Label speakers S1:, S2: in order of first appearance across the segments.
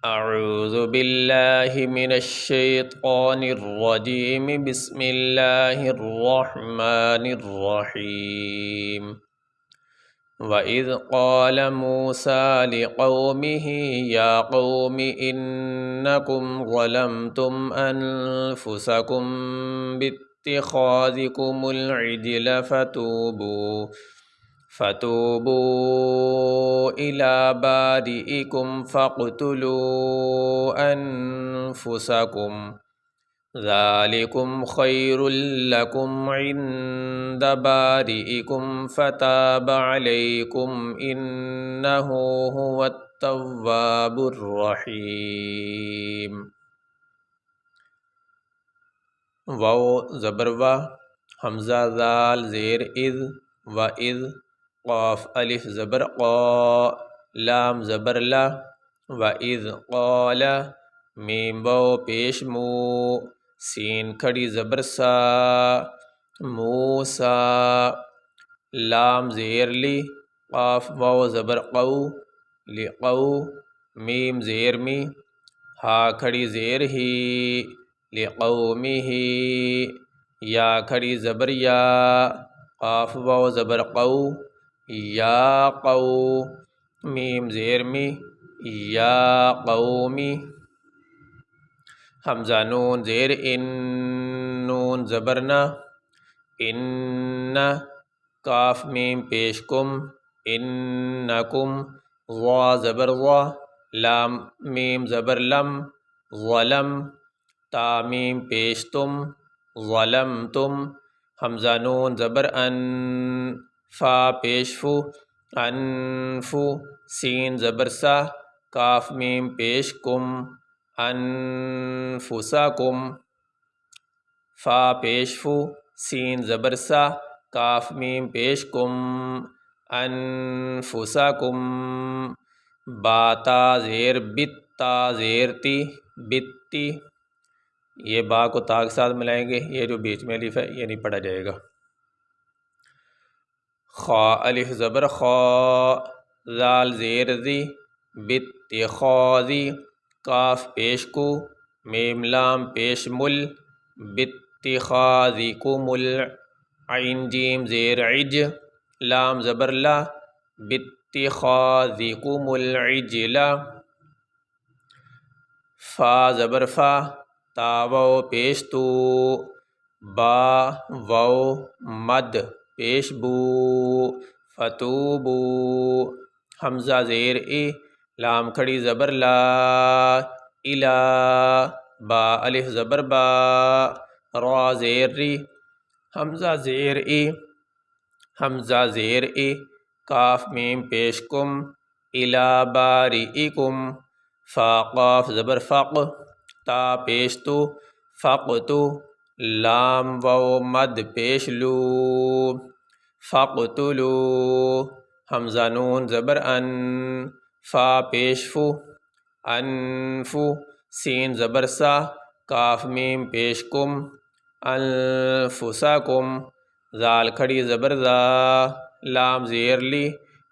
S1: اعوذ باللہ من الشیطان الرجیم بسم اللہ الرحمن الرحیم وَإِذْ قَالَ مُوسَىٰ لِقَوْمِهِ يَا قَوْمِ إِنَّكُمْ ظَلَمْتُمْ أَنفُسَكُمْ بِاتِّخَاذِكُمُ الْعِجْلَ فتوبوا إلى بارئكم فاقتلوا أنفسكم ذلكم خير لكم عند بارئكم فتاب عليكم إنه هو التواب الرحيم. واو زبر وا، حمزہ ذال زیر اذ و اذ، قاف الف زبر قا، لام زبر لا، و اذ قال میم واو پیش مو، سین کھڑی زبر سا، موسا، لام زیر لی، قاف واو زبر قو، لقو، میم زیر می، ہا کھڑی زیر ہی، لقومہ، یا کھڑی زبر یا، قاف واو زبر قو، یا قو، میم زیر می، یا قومی، حمزہ نون زیر ان، نون زبر نا، ان، کاف میم پیش کم، انکم، ضا زبر ضا، لام میم زبر لم، ظلم، تا میم پیش تم، ظلمتم، حمزہ نون زبر ان، فا پیش فو، انفو، سین زبر سا، کاف میم پیش کم، انفسکم، فا پیش فو، سین زبر سا، کاف میم پیش کم، انفسکم، با تا زیر بت، تا زیر تی، بتی، یہ با کو تا کے ساتھ ملائیں گے، یہ جو بیچ میں الف ہے یہ نہیں پڑھا جائے گا. خا الف زبر خا، ذال زیر ذی، باتخاذی، کاف پیش کو، میم لام پیش مل، باتخاذکم عین جیم زیر عج، لام زبر لا، باتخاذکم العجل، فا زبر فا، تا واو پیش تو، با واو مد پیش بو، فتوبو، حمزہ زیر ای، لام کھڑی زبر لا، الا، با الف زبر با، را زیر ری، حمزہ زیر ای، حمزہ زیر ای، کاف میم پیش کم، الا بارئکم، فا قاف زبر فق، تا پیش تو، فقتو، لام واو مد پیش لو، فقتلو، حمزہ نون زبر ان، فا پیش فو، انفو، سین زبر سا، کاف میم پیش کم، انفسکم، ذال کھڑی زبر ذا، لام زیر لی،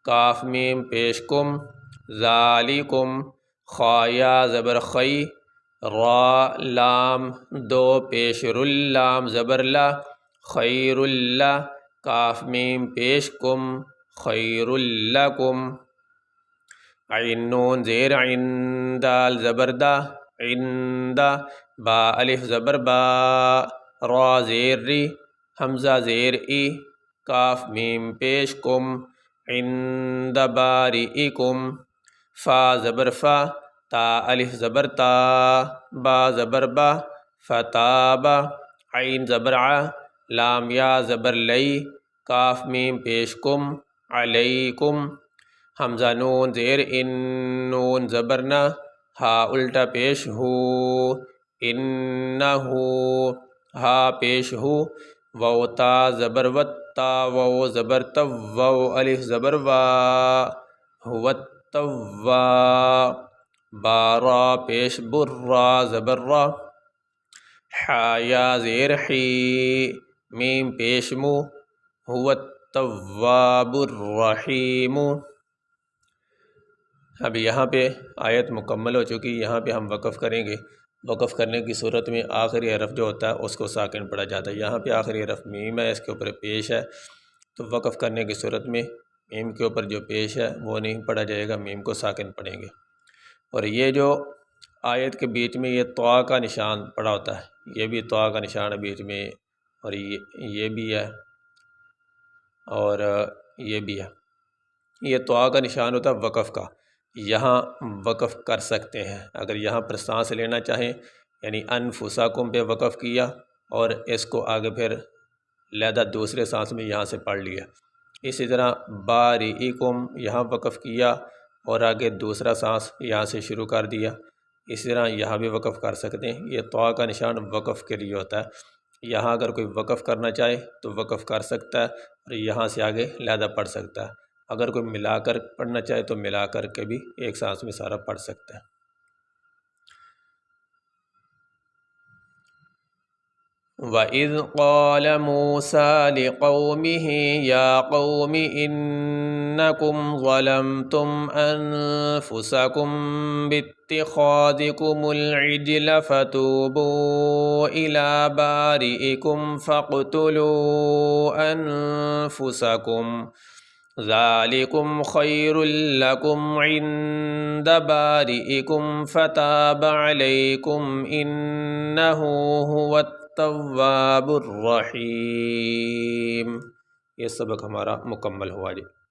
S1: کاف میم پیش کم، ذالکم، خا یا زبر خی، را لام دو پیش رل، لام زبر لا، خیر اللہ، کاف میم پیش کم، خیر لکم، عین نون زیر عین، دال زبر دا، عند، با الف زبر با، را زیر ری، حمزہ زیر ای، کاف میم پیش کم، عند بارئکم، فا زبر فا، تا الف زبر تا، با زبر با، فتابا، عین زبر ع، لام یا زبر لئی، کاف میم پیش کم، علیکم، حمزہ نون زیر ان، نون زبر نا، ہا الٹا پیش ہو، انہو، ہا پیش ہو، واو تا زبر وت، تا واو زبر تو، واو الف زبر وا، هو التوا، با را پیش بر، را زبر را، حا یا زیر حی، میم پیش مو، هو التواب الرحیم. اب یہاں پہ آیت مکمل ہو چکی، یہاں پہ ہم وقف کریں گے۔ وقف کرنے کی صورت میں آخری حرف جو ہوتا ہے اس کو ساکن پڑھا جاتا ہے۔ یہاں پہ آخری حرف میم ہے، اس کے اوپر پیش ہے، تو وقف کرنے کی صورت میں میم کے اوپر جو پیش ہے وہ نہیں پڑھا جائے گا، میم کو ساکن پڑھیں گے۔ اور یہ جو آیت کے بیچ میں یہ طا کا نشان پڑا ہوتا ہے، یہ بھی طا کا نشان ہے بیچ میں، اور یہ بھی ہے، اور یہ بھی ہے۔ یہ طا کا نشان ہوتا ہے وقف کا، یہاں وقف کر سکتے ہیں اگر یہاں پر سانس لینا چاہیں، یعنی انفسکم پہ وقف کیا اور اس کو آگے پھر علیحدہ دوسرے سانس میں یہاں سے پڑھ لیا۔ اسی طرح بارئکم یہاں وقف کیا اور آگے دوسرا سانس یہاں سے شروع کر دیا، اسی طرح یہاں بھی وقف کر سکتے ہیں۔ یہ طا کا نشان وقف کے لیے ہوتا ہے، یہاں اگر کوئی وقف کرنا چاہے تو وقف کر سکتا ہے اور یہاں سے آگے علیحدہ پڑھ سکتا ہے۔ اگر کوئی ملا کر پڑھنا چاہے تو ملا کر کے بھی ایک سانس میں سارا پڑھ سکتا ہے۔ وَإِذْ قَالَ مُوسَىٰ لِقَوْمِهِ يَا قَوْمِ إِنَّكُمْ ظَلَمْتُمْ أَنفُسَكُمْ بِاتِّخَاذِكُمُ الْعِجْلَ فَتُوبُوا إِلَىٰ بَارِئِكُمْ فَاقْتُلُوا أَنفُسَكُمْ ذَٰلِكُمْ خَيْرٌ لَّكُمْ عِندَ بَارِئِكُمْ فَتَابَ عَلَيْكُمْ إِنَّهُ هُوَ التواب الرحیم۔ یہ سبق ہمارا مکمل ہوا جی۔